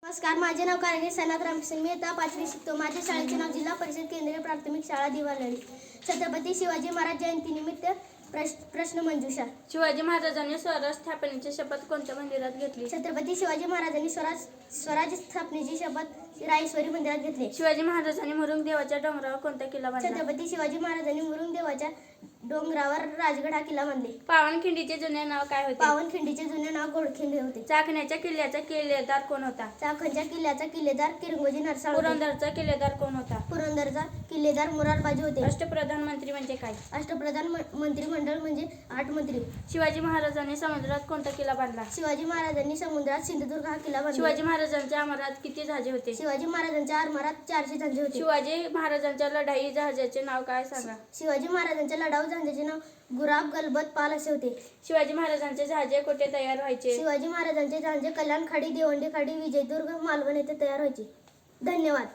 नमस्कार, माझे नाव कारगिल सनात रामसिंग. मी आता 5वी शिकतो. माझ्या शाळेचे नाव जिल्हा परिषद केंद्रीय प्राथमिक शाळा दिवाळी. छत्रपती शिवाजी महाराज जयंतीनिमित्त प्रश्नमंजुषा. शिवाजी महाराजांनी स्वराज स्थापनेची शपथ कोणत्या मंदिरात घेतली? छत्रपती शिवाजी महाराजांनी स्वराज स्थापनेची शपथ रायश्वरी मंदिरात घेतली. शिवाजी महाराजांनी मुरुंग देवाच्या डोंगरावर कोणता किल्ला बांधला? छत्रपती शिवाजी महाराजांनी मुरुंग देवाच्या डोंगरावर राजगड हा किल्ला बांधले. पावनखिंडीचे जुने नाव काय होते? पावनखिंडीचे जुने नाव घोडखिंडी होते. चाकण्याच्या किल्ल्याचा किल्लेदार कोण होता? चाकणच्या किल्ल्याचा किल्लेदार किरंगोजी नरसाळ होते. पुरंदरचा किल्लेदार कोण होता? पुरंदरचा किल्लेदार मुरारबाजी होते. अष्टप्रधान मंत्री म्हणजे काय? अष्टप्रधान मंत्रिमंडळ म्हणजे 8 मंत्री. शिवाजी महाराजांनी समुद्रात कोणता किल्ला बांधला? शिवाजी महाराजांनी समुद्रात सिंधुदुर्ग हा किल्ला बांधला. शिवाजी महाराजांच्या आमरात किती जहाजे होते? शिवाजी महाराजांच्या आरमारात 400 जहाजे होते. शिवाजी महाराजांच्या लढाई जहाजाचे नाव काय सांगा? शिवाजी महाराजांच्या लढाऊ जहाजाचे नाव गुलाब, गलबत, पाल असे होते. शिवाजी महाराजांचे जहाजे कुठे तयार व्हायचे? शिवाजी महाराजांचे जहाजे कल्याण खाडी, देवंडी खाडी, विजयदुर्ग, मालवण येथे तयार व्हायचे. धन्यवाद.